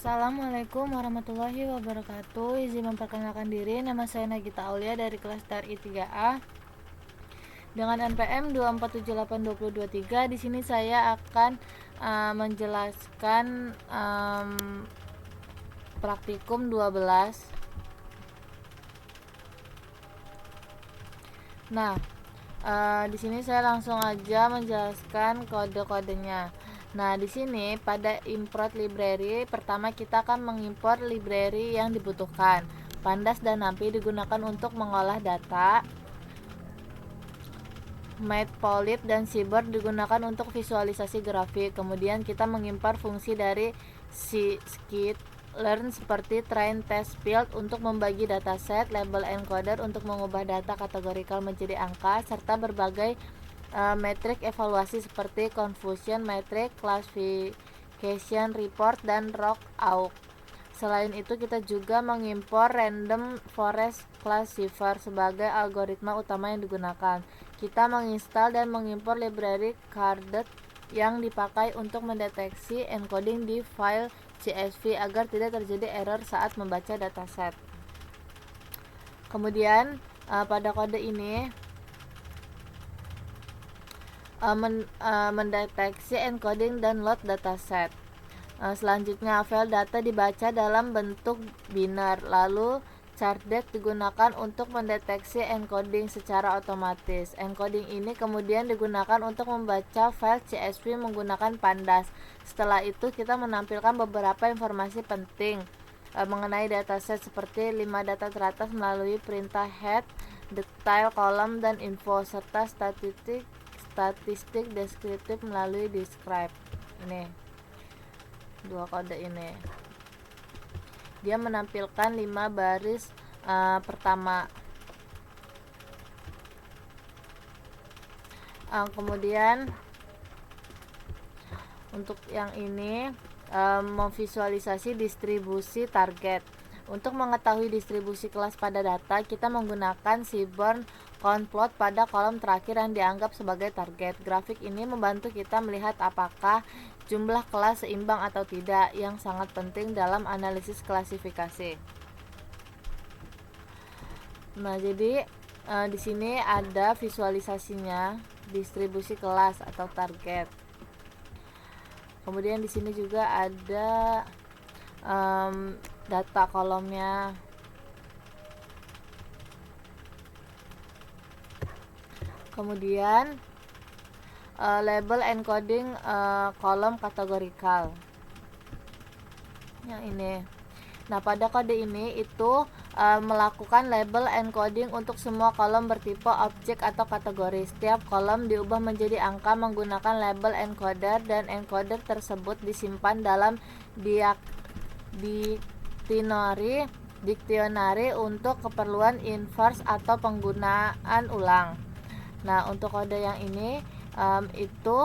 Assalamualaikum warahmatullahi wabarakatuh. Izin memperkenalkan diri, nama saya Nagita Aulia dari kelas TRI 3A dengan NPM 2478223. Di sini saya akan menjelaskan praktikum 12. Nah, di sini saya langsung aja menjelaskan kode-kodenya. Nah, di sini pada import library, pertama kita akan mengimpor library yang dibutuhkan. Pandas dan NumPy digunakan untuk mengolah data. Matplotlib dan Seaborn digunakan untuk visualisasi grafik. Kemudian kita mengimpor fungsi dari scikit-learn seperti train, test, field untuk membagi dataset, label encoder untuk mengubah data kategorikal menjadi angka, serta berbagai metrik evaluasi seperti confusion metric, classification report, dan lookup. Selain itu, kita juga mengimpor random forest classifier sebagai algoritma utama yang digunakan. Kita menginstal dan mengimpor library Carded yang dipakai untuk mendeteksi encoding di file CSV agar tidak terjadi error saat membaca dataset. Kemudian pada kode ini mendeteksi encoding dan load dataset. Selanjutnya, file data dibaca dalam bentuk biner, lalu Carded digunakan untuk mendeteksi encoding secara otomatis. Encoding ini kemudian digunakan untuk membaca file CSV menggunakan Pandas. Setelah itu, kita menampilkan beberapa informasi penting mengenai dataset seperti 5 data teratas melalui perintah head, detail, kolom, dan info, serta statistik deskriptif melalui describe. Ini dua kode ini, dia menampilkan 5 baris pertama. Kemudian untuk yang ini memvisualisasi distribusi target. Untuk mengetahui distribusi kelas pada data, kita menggunakan Seaborn CountPlot pada kolom terakhir yang dianggap sebagai target. Grafik ini membantu kita melihat apakah jumlah kelas seimbang atau tidak, yang sangat penting dalam analisis klasifikasi. Nah, jadi di sini ada visualisasinya, distribusi kelas atau target. Kemudian di sini juga ada data kolomnya. Kemudian label encoding kolom kategorikal. Yang ini. Nah, pada kode ini itu melakukan label encoding untuk semua kolom bertipe objek atau kategori. Setiap kolom diubah menjadi angka menggunakan label encoder, dan encoder tersebut disimpan dalam dictionary untuk keperluan inverse atau penggunaan ulang. Nah, untuk kode yang ini itu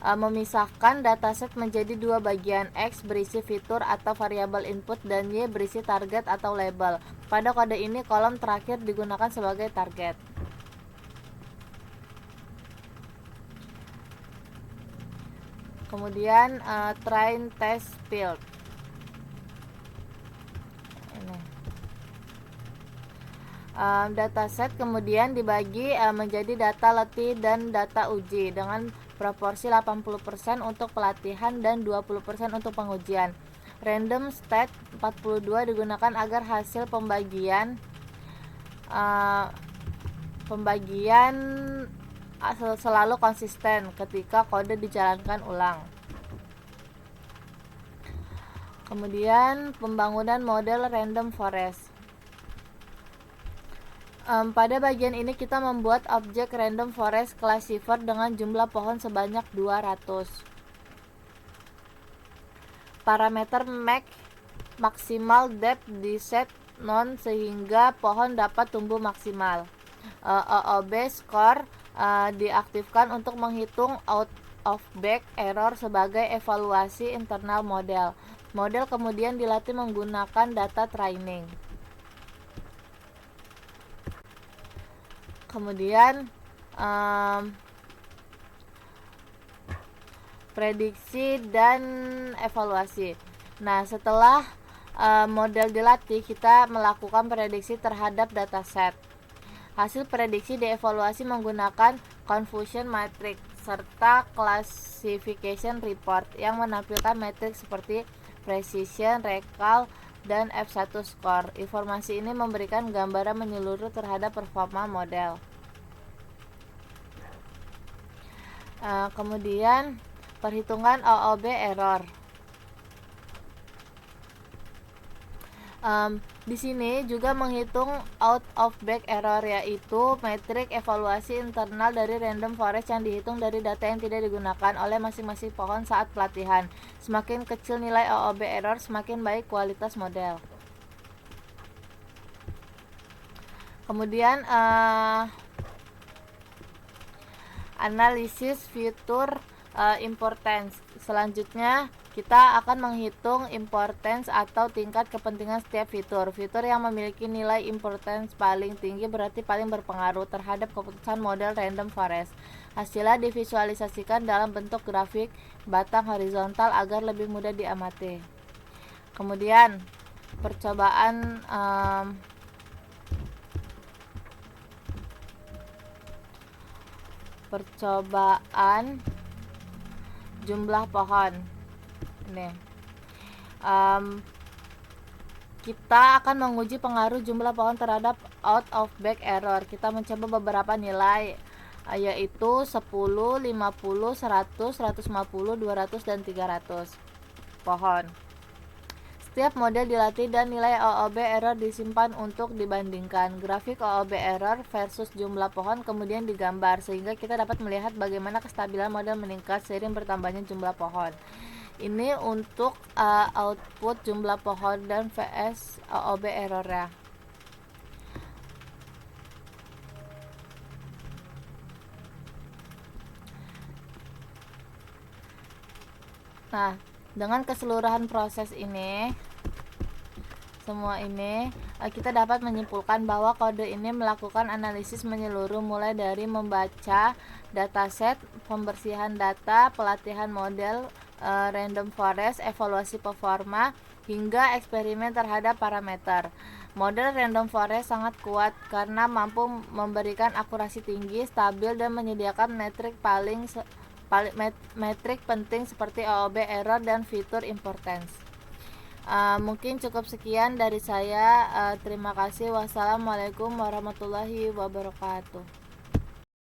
memisahkan dataset menjadi dua bagian, X berisi fitur atau variabel input dan Y berisi target atau label. Pada kode ini, kolom terakhir digunakan sebagai target. Kemudian train, test, field. Ini. Dataset kemudian dibagi menjadi data letih dan data uji dengan proporsi 80% untuk pelatihan dan 20% untuk pengujian. Random state 42 digunakan agar hasil pembagian selalu konsisten ketika kode dijalankan ulang. Kemudian pembangunan model random forest. Pada bagian ini kita membuat objek random forest classifier dengan jumlah pohon sebanyak 200. Parameter maximal depth diset non sehingga pohon dapat tumbuh maksimal. OOB score diaktifkan untuk menghitung out of back error sebagai evaluasi internal model. Model kemudian dilatih menggunakan data training. Kemudian prediksi dan evaluasi. Nah, setelah model dilatih, kita melakukan prediksi terhadap dataset. Hasil prediksi dievaluasi menggunakan confusion matrix serta classification report yang menampilkan metrik seperti precision, recall, dan F1 score. Informasi ini memberikan gambaran menyeluruh terhadap performa model. Kemudian perhitungan OOB error. Di sini juga menghitung out of bag error, yaitu metrik evaluasi internal dari random forest yang dihitung dari data yang tidak digunakan oleh masing-masing pohon saat pelatihan. Semakin kecil nilai OOB error, semakin baik kualitas model. Kemudian analisis fitur importance. Selanjutnya kita akan menghitung importance atau tingkat kepentingan setiap fitur. Fitur yang memiliki nilai importance paling tinggi berarti paling berpengaruh terhadap keputusan model random forest. Hasilnya divisualisasikan dalam bentuk grafik batang horizontal agar lebih mudah diamati. Kemudian percobaan jumlah pohon. Nih, kita akan menguji pengaruh jumlah pohon terhadap out of bag error. Kita mencoba beberapa nilai, yaitu 10, 50, 100, 150, 200, dan 300 pohon. Setiap model dilatih dan nilai OOB error disimpan untuk dibandingkan. Grafik OOB error versus jumlah pohon kemudian digambar sehingga kita dapat melihat bagaimana kestabilan model meningkat seiring bertambahnya jumlah pohon. Ini untuk output jumlah pohon dan vs OOB error-nya. Nah, dengan keseluruhan proses ini, semua ini, kita dapat menyimpulkan bahwa kode ini melakukan analisis menyeluruh mulai dari membaca dataset, pembersihan data, pelatihan model random forest, evaluasi performa, hingga eksperimen terhadap parameter. Model random forest sangat kuat karena mampu memberikan akurasi tinggi, stabil, dan menyediakan metrik penting seperti OOB error dan fitur importance. Mungkin cukup sekian dari saya. Terima kasih. Wassalamualaikum warahmatullahi wabarakatuh.